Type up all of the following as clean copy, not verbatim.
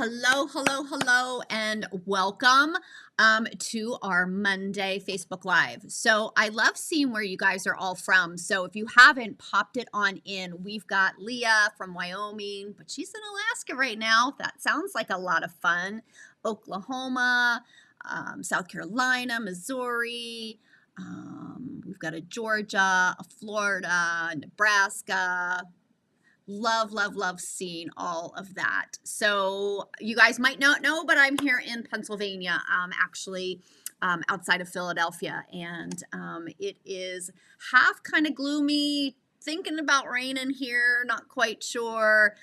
Hello, hello, hello, and welcome to our Monday Facebook Live. So I love seeing where you guys are all from. So if you haven't popped it on in, we've got Leah from Wyoming, but she's in Alaska right now. That sounds like a lot of fun. Oklahoma, South Carolina, Missouri. We've got a Georgia, a Florida, Nebraska. Love, love, love seeing all of that. So you guys might not know, but I'm here in Pennsylvania, actually outside of Philadelphia, and it is half kind of gloomy, thinking about rain in here, not quite sure.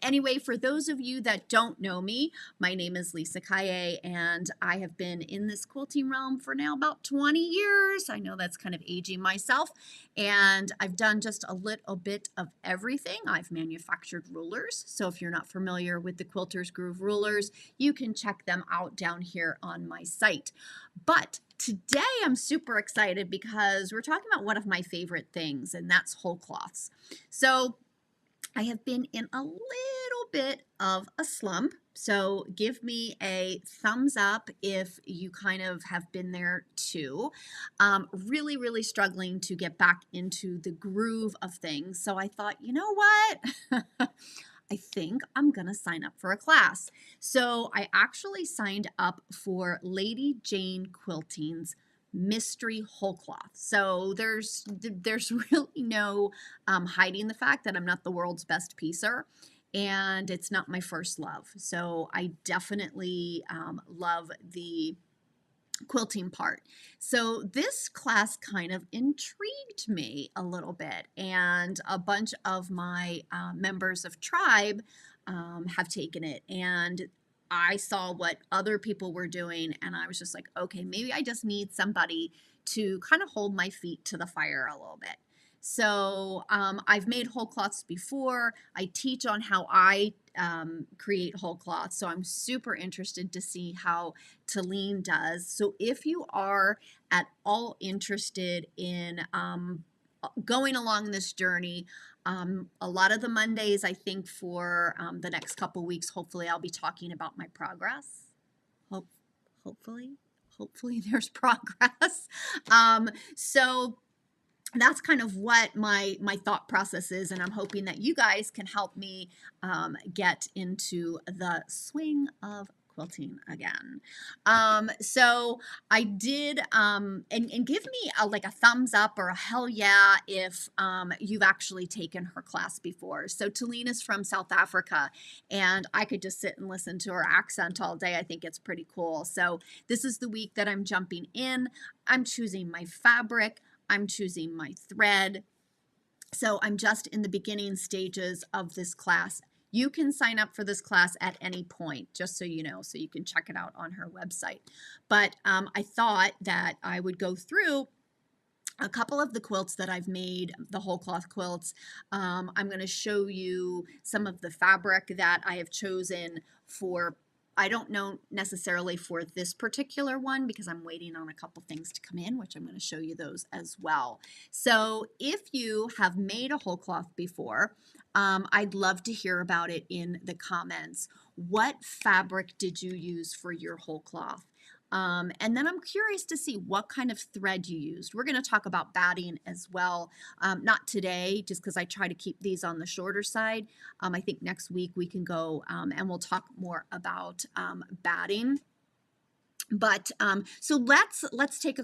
Anyway, for those of you that don't know me, my name is Lisa Kaye, and I have been in this quilting realm for now about 20 years. I know that's kind of aging myself, and I've done just a little bit of everything. I've manufactured rulers, so if you're not familiar with the Quilter's Groove rulers, you can check them out down here on my site. But today I'm super excited because we're talking about one of my favorite things, and that's whole cloths. So I have been in a little bit of a slump, so give me a thumbs up if you kind of have been there too. Really, really struggling to get back into the groove of things. So I thought, you know what? I think I'm going to sign up for a class. So I actually signed up for Lady Jane Quilting's mystery whole cloth. So there's really no hiding the fact that I'm not the world's best piecer, and it's not my first love. So I definitely love the quilting part. So this class kind of intrigued me a little bit, and a bunch of my members of Tribe have taken it, and I saw what other people were doing, and I was just like, okay, maybe I just need somebody to kind of hold my feet to the fire a little bit. So I've made whole cloths before. I teach on how I create whole cloths, so I'm super interested to see how Talene does. So if you are at all interested in going along this journey, a lot of the Mondays, I think for the next couple weeks, hopefully I'll be talking about my progress. Hopefully there's progress. So that's kind of what my thought process is, and I'm hoping that you guys can help me get into the swing of quilting again. So I did, and give me like a thumbs up or a hell yeah if you've actually taken her class before. So Talene is from South Africa, and I could just sit and listen to her accent all day. I think it's pretty cool. So this is the week that I'm jumping in. I'm choosing my fabric. I'm choosing my thread. So I'm just in the beginning stages of this class. You can sign up for this class at any point, just so you know, so you can check it out on her website. But I thought that I would go through a couple of the quilts that I've made, the whole cloth quilts. I'm going to show you some of the fabric that I have chosen for, I don't know necessarily for this particular one because I'm waiting on a couple things to come in, which I'm going to show you those as well. So if you have made a whole cloth before, I'd love to hear about it in the comments. What fabric did you use for your whole cloth? And then I'm curious to see what kind of thread you used. We're going to talk about batting as well. Not today, just because I try to keep these on the shorter side. I think next week we can go and we'll talk more about batting. But so let's take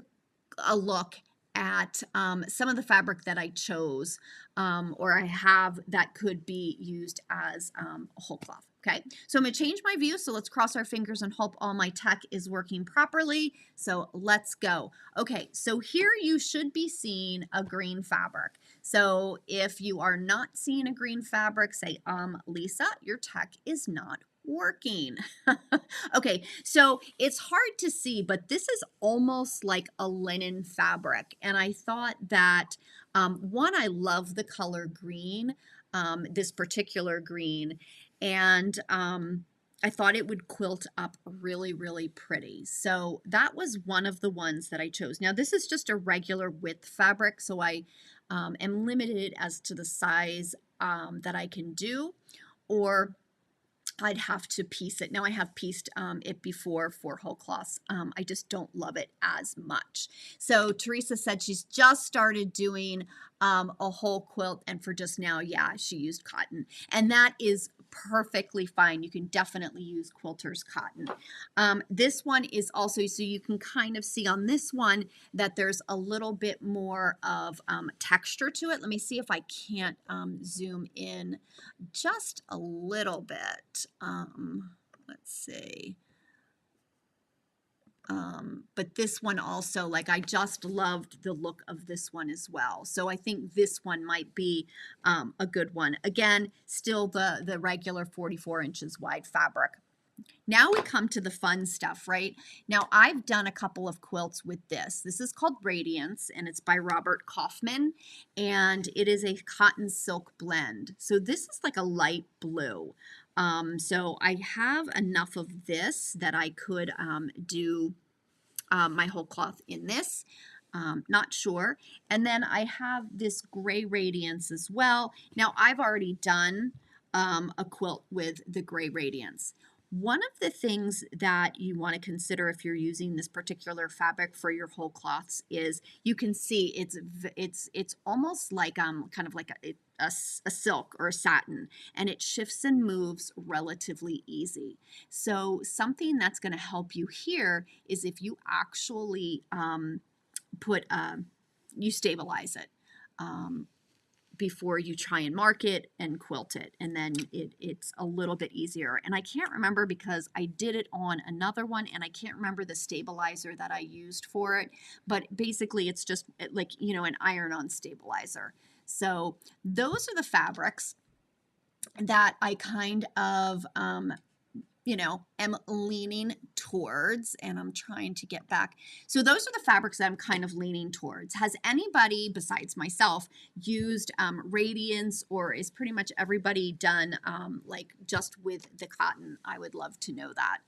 a look at some of the fabric that I chose or I have that could be used as a whole cloth. Okay, so I'm going to change my view, so let's cross our fingers and hope all my tech is working properly. So let's go. Okay, so here you should be seeing a green fabric. So if you are not seeing a green fabric, say, Lisa, your tech is not working. Okay, so it's hard to see, but this is almost like a linen fabric. And I thought that, one, I love the color green, this particular green, and I thought it would quilt up really, really pretty. So that was one of the ones that I chose. Now, this is just a regular width fabric, so I am limited as to the size that I can do, or I'd have to piece it. Now I have pieced it before for whole cloths. I just don't love it as much. So Teresa said she's just started doing a whole quilt, and for just now, yeah, she used cotton, and that is perfectly fine. You can definitely use quilter's cotton. This one is also, so you can kind of see on this one that there's a little bit more of texture to it. Let me see if I can't zoom in just a little bit. Let's see. But this one also, like, I just loved the look of this one as well. So I think this one might be a good one. Again, still the regular 44 inches wide fabric. Now we come to the fun stuff, right? Now I've done a couple of quilts with this. This is called Radiance, and it's by Robert Kaufman, and it is a cotton silk blend. So this is like a light blue. So I have enough of this that I could do my whole cloth in this. Not sure. And then I have this gray Radiance as well. Now I've already done a quilt with the gray Radiance. One of the things that you want to consider if you're using this particular fabric for your whole cloths is you can see it's almost like kind of like a silk or a satin, and it shifts and moves relatively easy. So something that's going to help you here is if you actually you stabilize it. Before you try and mark it and quilt it, and then it's a little bit easier. And I can't remember because I did it on another one, and I can't remember the stabilizer that I used for it, but basically it's just like, you know, an iron-on stabilizer. So those are the fabrics that I kind of you know, am leaning towards, and I'm trying to get back. So those are the fabrics that I'm kind of leaning towards. Has anybody besides myself used Radiance, or is pretty much everybody done like just with the cotton? I would love to know that.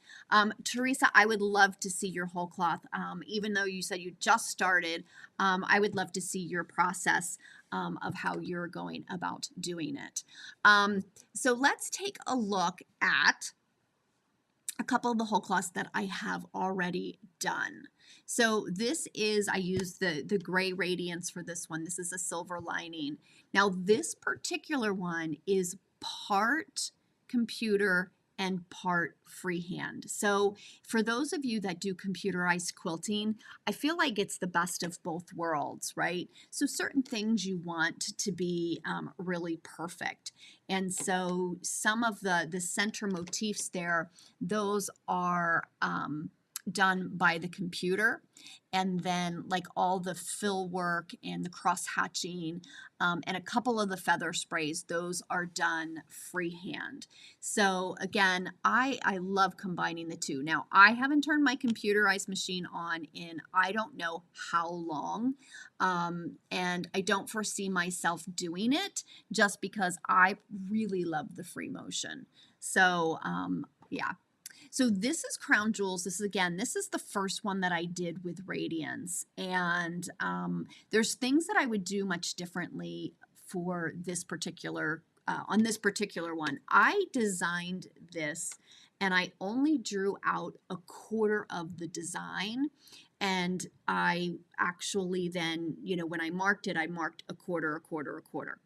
Teresa, I would love to see your whole cloth. Even though you said you just started, I would love to see your process of how you're going about doing it. So let's take a look at a couple of the whole cloths that I have already done. So this is, I use the gray Radiance for this one. This is a silver lining. Now this particular one is part computer and part freehand. So for those of you that do computerized quilting, I feel like it's the best of both worlds, right? So certain things you want to be really perfect. And so some of the center motifs there, those are done by the computer, and then like all the fill work and the cross hatching and a couple of the feather sprays, those are done freehand. So again, I love combining the two. Now I haven't turned my computerized machine on in I don't know how long, and I don't foresee myself doing it just because I really love the free motion. So yeah. So this is Crown Jewels. This is the first one that I did with Radiance. And there's things that I would do much differently for this particular, on this particular one. I designed this and I only drew out a quarter of the design. And I actually then, you know, when I marked it, I marked a quarter, a quarter, a quarter.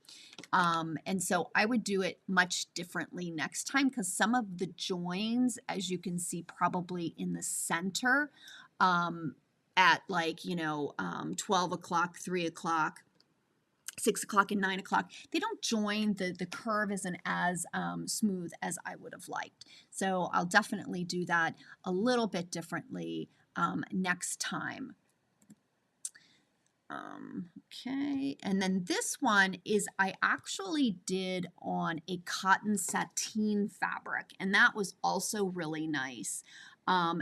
And so I would do it much differently next time, because some of the joins, as you can see probably in the center, at like, you know, 12 o'clock, 3 o'clock, 6 o'clock and 9 o'clock, they don't join, the curve isn't as smooth as I would have liked. So I'll definitely do that a little bit differently next time. Okay, and then this one is I actually did on a cotton sateen fabric, and that was also really nice.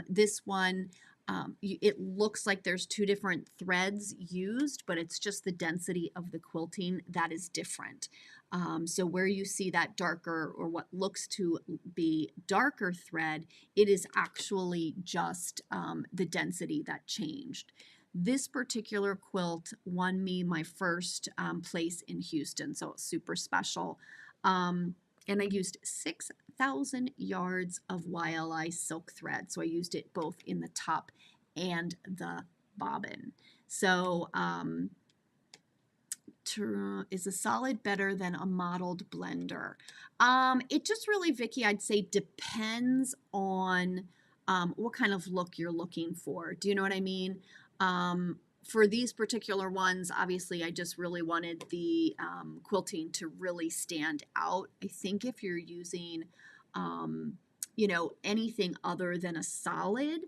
This one, it looks like there's two different threads used, but it's just the density of the quilting that is different. So where you see that darker, or what looks to be darker thread, it is actually just the density that changed. This particular quilt won me my first place in Houston, so it's super special. and I used 6,000 yards of YLI silk thread. So I used it both in the top and the bobbin. So is a solid better than a modeled blender? It just really, Vicki, I'd say depends on what kind of look you're looking for. Do you know what I mean? For these particular ones, obviously, I just really wanted the quilting to really stand out. I think if you're using, you know, anything other than a solid,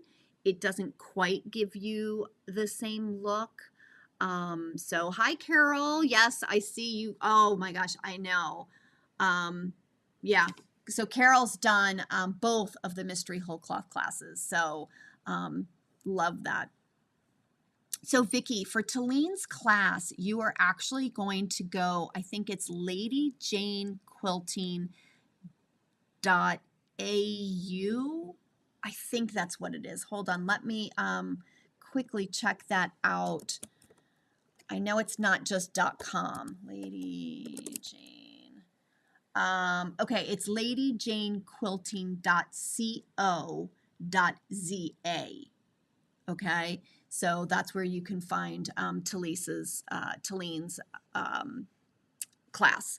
it doesn't quite give you the same look. So hi, Carol. Yes, I see you. Oh my gosh, I know. Yeah. So Carol's done both of the mystery whole cloth classes. So love that. So Vicki, for Talene's class, you are actually going to go, I think it's ladyjanequilting.au. I think that's what it is. Hold on, let me quickly check that out. I know it's not just .com. Lady Jane. Okay, it's ladyjanequilting.co.za. Okay, so that's where you can find Talene's class.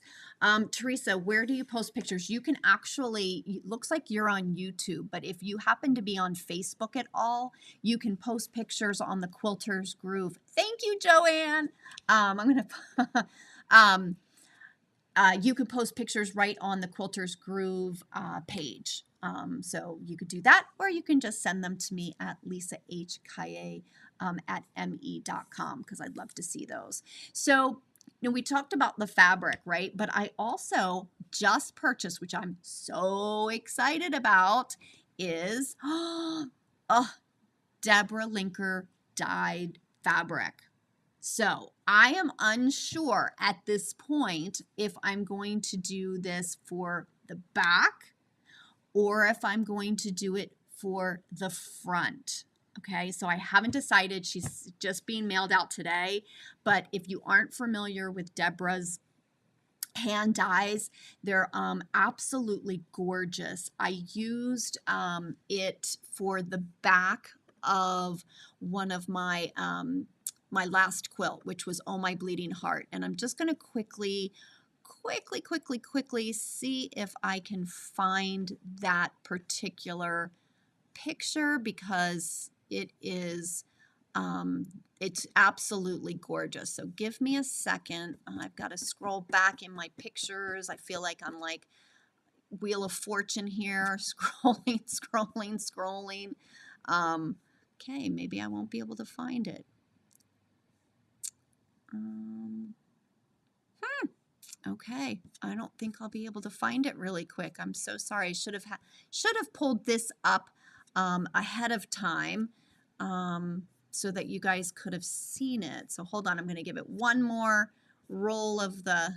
Teresa, where do you post pictures? You can actually, it looks like you're on YouTube, but if you happen to be on Facebook at all, you can post pictures on the Quilters Groove. Thank you, Joanne. I'm going to, you could post pictures right on the Quilters Groove page. So you could do that, or you can just send them to me at lisahkaye at me.com, because I'd love to see those. So, you know, we talked about the fabric, right? But I also just purchased, which I'm so excited about, is Deborah Linker dyed fabric. So I am unsure at this point if I'm going to do this for the back or if I'm going to do it for the front. Okay, so I haven't decided. She's just being mailed out today. But if you aren't familiar with Deborah's hand dyes, they're absolutely gorgeous. I used it for the back of one of my my last quilt, which was Oh My Bleeding Heart. And I'm just going to quickly see if I can find that particular picture, because it is it's absolutely gorgeous. So give me a second. I've got to scroll back in my pictures. I feel like I'm like Wheel of Fortune here, scrolling. Okay, maybe I won't be able to find it. Okay, I don't think I'll be able to find it really quick. I'm so sorry. I should have pulled this up ahead of time so that you guys could have seen it. So hold on, I'm going to give it one more roll of the.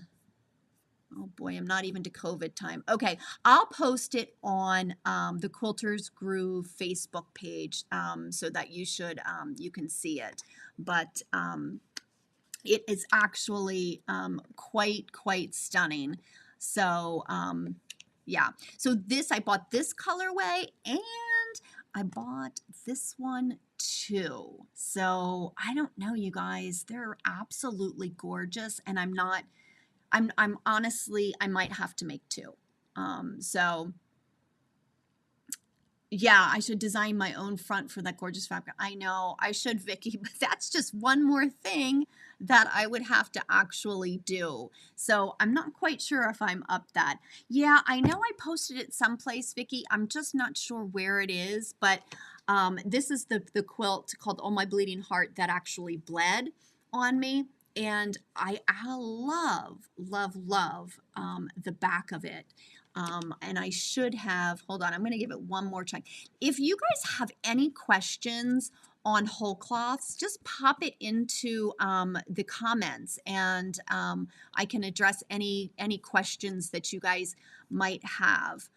Oh boy, I'm not even to COVID time. Okay, I'll post it on the Quilters Groove Facebook page so that you can see it. But it is actually quite stunning. So yeah, so I bought this colorway and I bought this one too. So I don't know, you guys, they're absolutely gorgeous, and I'm honestly, I might have to make two. So yeah, I should design my own front for that gorgeous fabric. I know I should, Vicki, but that's just one more thing that I would have to actually do. So I'm not quite sure if I'm up that. Yeah, I know I posted it someplace, Vicki. I'm just not sure where it is, but this is the quilt called Oh My Bleeding Heart that actually bled on me. And I love the back of it. And I should have, hold on, I'm going to give it one more try. If you guys have any questions on whole cloths, just pop it into the comments, and I can address any questions that you guys might have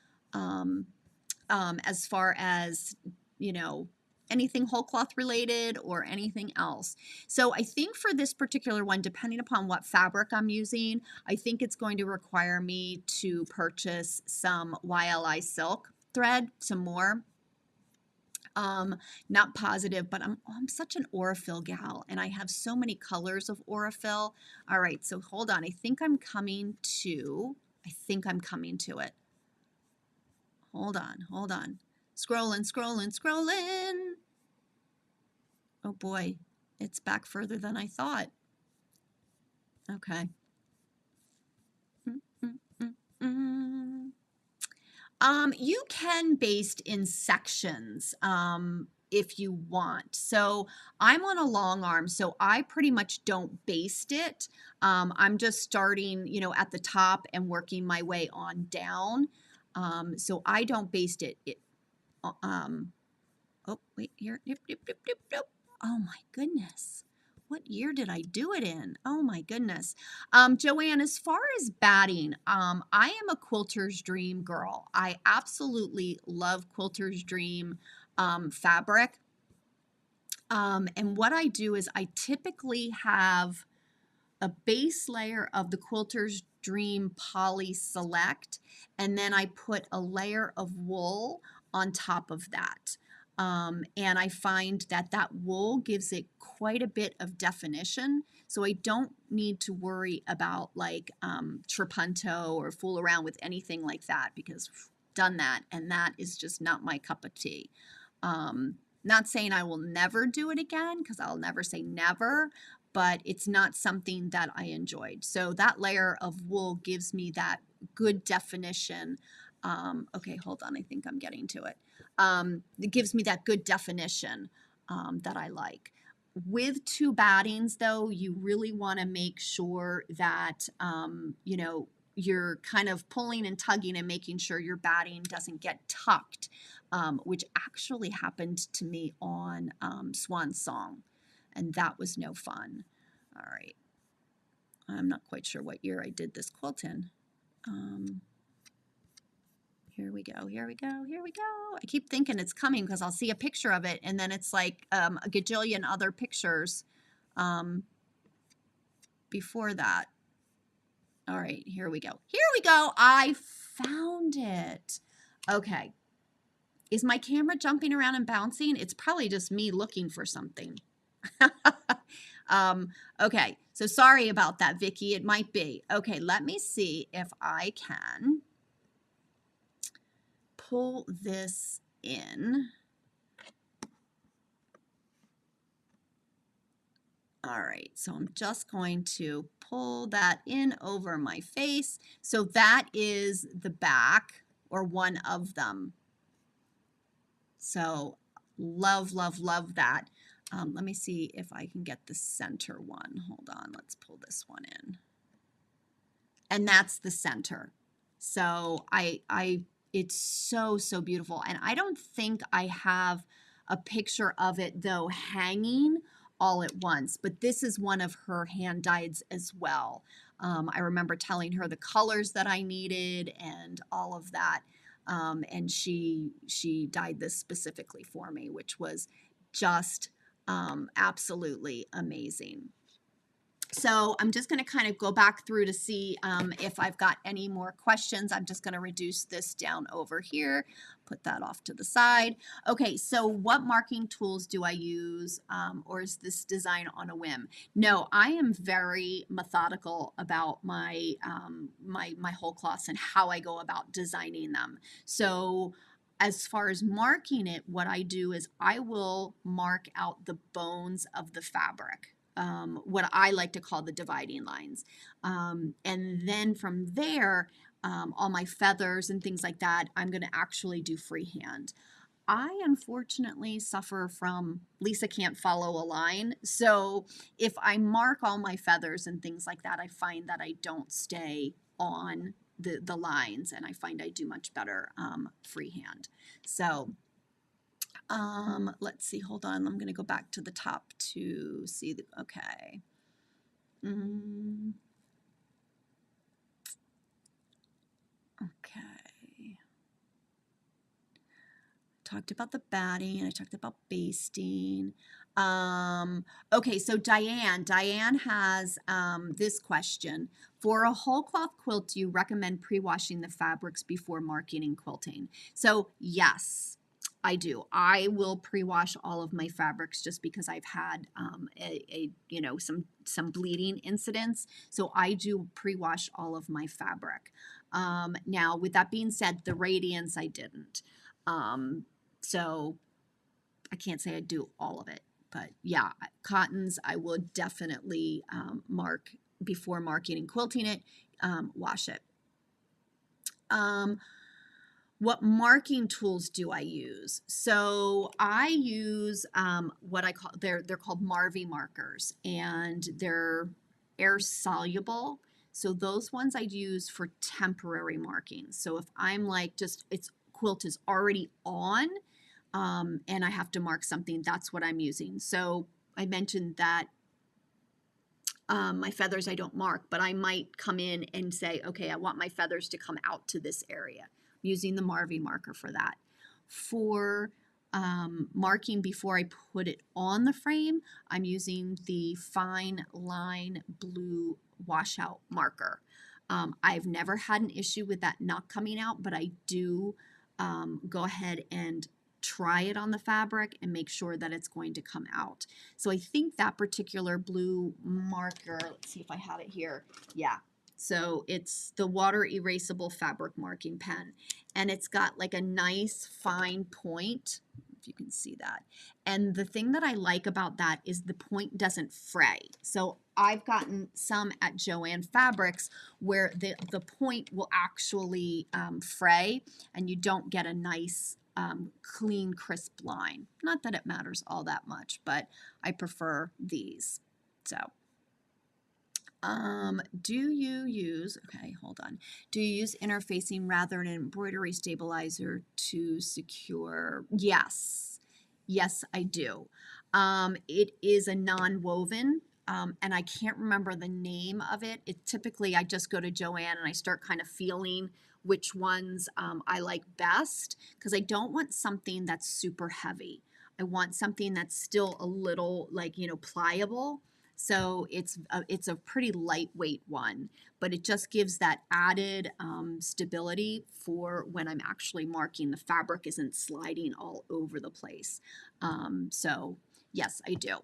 as far as, you know, anything whole cloth related or anything else. So I think for this particular one, depending upon what fabric I'm using, I think it's going to require me to purchase some YLI silk thread, some more. Not positive, but I'm such an Aurifil gal, and I have so many colors of Aurifil. All right, so hold on. I think I'm coming to it. Hold on. Scrolling. Oh boy, it's back further than I thought. Okay. You can baste in sections if you want. So I'm on a long arm, so I pretty much don't baste it. I'm just starting, at the top and working my way on down. So I don't baste it. Oh, wait, here. Yep. Oh my goodness. What year did I do it in? Oh my goodness. Joanne, as far as batting, I am a Quilter's Dream girl. I absolutely love Quilter's Dream fabric. And what I do is I typically have a base layer of the Quilter's Dream Poly Select, and then I put a layer of wool on top of that. And I find that wool gives it quite a bit of definition, so I don't need to worry about like trapunto or fool around with anything like that, because I've done that, and that is just not my cup of tea. Not saying I will never do it again, because I'll never say never, but it's not something that I enjoyed. So that layer of wool gives me that good definition. Okay, hold on. I think I'm getting to it. It gives me that good definition that I like. With two battings, though, you really want to make sure that, you're kind of pulling and tugging and making sure your batting doesn't get tucked, which actually happened to me on Swan Song, and that was no fun. All right. I'm not quite sure what year I did this quilt in. Here we go. I keep thinking it's coming because I'll see a picture of it, and then it's like a gajillion other pictures before that. All right, here we go. I found it. Okay. Is my camera jumping around and bouncing? It's probably just me looking for something. Okay, so sorry about that, Vicki. It might be. Okay, let me see if I can pull this in. All right, so I'm just going to pull that in over my face. So that is the back, or one of them. So love that. Let me see if I can get the center one. Hold on, let's pull this one in. And that's the center. So it's so beautiful. And I don't think I have a picture of it though hanging all at once, but this is one of her hand dyeds as well. I remember telling her the colors that I needed and all of that. And she dyed this specifically for me, which was just absolutely amazing. So I'm just going to kind of go back through to see if I've got any more questions. I'm just going to reduce this down over here, put that off to the side. Okay, so what marking tools do I use, or is this design on a whim? No, I am very methodical about my my whole cloths and how I go about designing them. So as far as marking it, what I do is I will mark out the bones of the fabric. What I like to call the dividing lines. And then from there, all my feathers and things like that, I'm going to actually do freehand. I unfortunately suffer from Lisa can't follow a line. So if I mark all my feathers and things like that, I find that I don't stay on the lines, and I find I do much better freehand. So let's see, hold on. I'm going to go back to the top to see the, okay. Okay. talked about the batting. I talked about basting. Okay, so Diane has this question. For a whole cloth quilt, do you recommend pre-washing the fabrics before marking and quilting? So yes, I do. I will pre-wash all of my fabrics just because I've had some bleeding incidents. So I do pre-wash all of my fabric. Now, with that being said, the radiance I didn't. So I can't say I do all of it, but yeah, cottons I would definitely mark before marking and quilting it, wash it. What marking tools do I use? So I use what I call, they're called Marvy markers, and they're air soluble. So those ones I use for temporary marking. So if I'm like quilt is already on and I have to mark something, that's what I'm using. So I mentioned that my feathers I don't mark, but I might come in and say, okay, I want my feathers to come out to this area. I'm using the Marvy marker for that. For marking before I put it on the frame, I'm using the Fine Line Blue washout marker. I've never had an issue with that not coming out, but I do go ahead and try it on the fabric and make sure that it's going to come out. So I think that particular blue marker, let's see if I have it here. Yeah. So it's the water erasable fabric marking pen, and it's got like a nice fine point, if you can see that. And the thing that I like about that is the point doesn't fray. So I've gotten some at Joann Fabrics where the point will actually fray and you don't get a nice clean, crisp line. Not that it matters all that much, but I prefer these. So, do you use, okay, hold on. Do you use interfacing rather than embroidery stabilizer to secure? Yes. Yes, I do. It is a non-woven. And I can't remember the name of it. Typically I just go to Joann and I start kind of feeling which ones I like best, because I don't want something that's super heavy. I want something that's still a little pliable. So it's a pretty lightweight one, but it just gives that added stability for when I'm actually marking. The fabric isn't sliding all over the place. So yes, I do.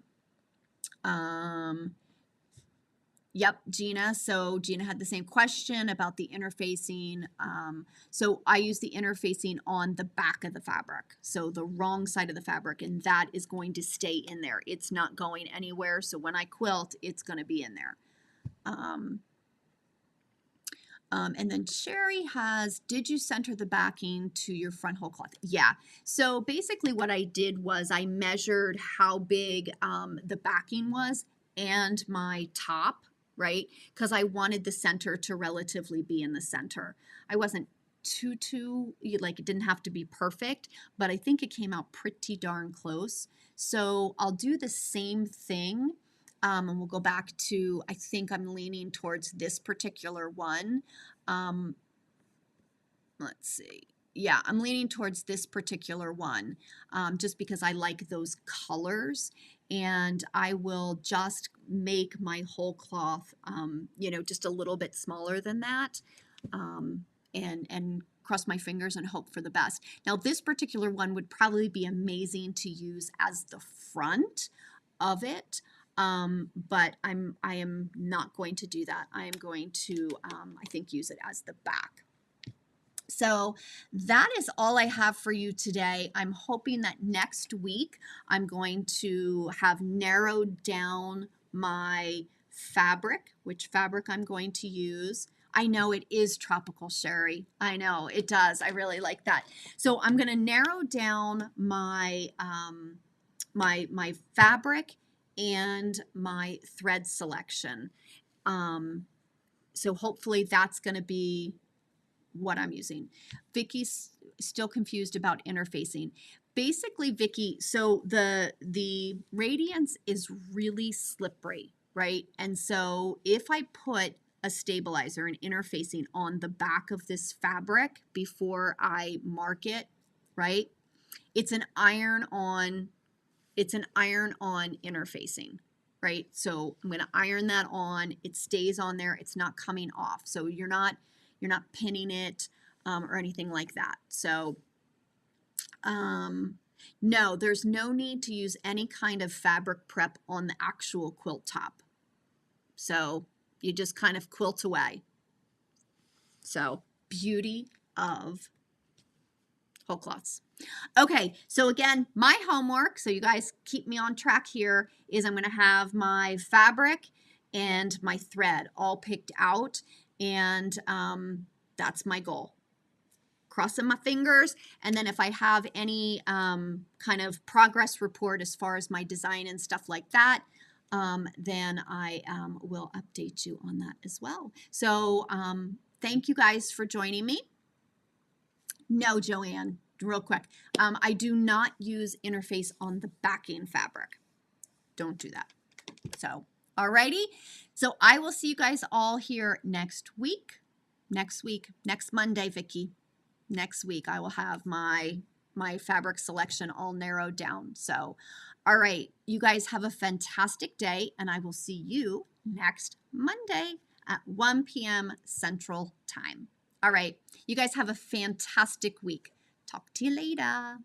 Yep, Gina. So Gina had the same question about the interfacing. So I use the interfacing on the back of the fabric, so the wrong side of the fabric, and that is going to stay in there. It's not going anywhere. So when I quilt, it's going to be in there. And then Sherry has, did you center the backing to your front whole cloth? Yeah. So basically what I did was I measured how big the backing was and my top, right? Because I wanted the center to relatively be in the center. I wasn't like, it didn't have to be perfect, but I think it came out pretty darn close. So I'll do the same thing. And we'll go back to, I think I'm leaning towards this particular one. Let's see. Yeah, I'm leaning towards this particular one just because I like those colors, and I will just make my whole cloth, just a little bit smaller than that, and cross my fingers and hope for the best. Now, this particular one would probably be amazing to use as the front of it. But I am not going to do that. I am going to, I think, use it as the back. So that is all I have for you today. I'm hoping that next week I'm going to have narrowed down my fabric, which fabric I'm going to use. I know it is tropical, Sherry. I know it does. I really like that. So I'm going to narrow down my my fabric and my thread selection. So hopefully that's going to be what I'm using. Vicky's still confused about interfacing. Basically, Vicky, so the radiance is really slippery, right? And so if I put a stabilizer and interfacing on the back of this fabric before I mark it, right? it's an iron-on interfacing, right? So I'm going to iron that on. It stays on there. It's not coming off. So you're not pinning it or anything like that. So no, there's no need to use any kind of fabric prep on the actual quilt top. So you just kind of quilt away. So beauty of whole cloths. Okay, so again, my homework, so you guys keep me on track here, is I'm going to have my fabric and my thread all picked out, and that's my goal. Crossing my fingers, and then if I have any kind of progress report as far as my design and stuff like that, then I will update you on that as well. So thank you guys for joining me. No, Joanne, real quick. I do not use interface on the backing fabric. Don't do that. So, alrighty. So I will see you guys all here next week. Next Monday, Vicki. Next week I will have my fabric selection all narrowed down. So, all right, you guys have a fantastic day, and I will see you next Monday at 1 p.m. Central Time. All right, you guys have a fantastic week. Talk to you later.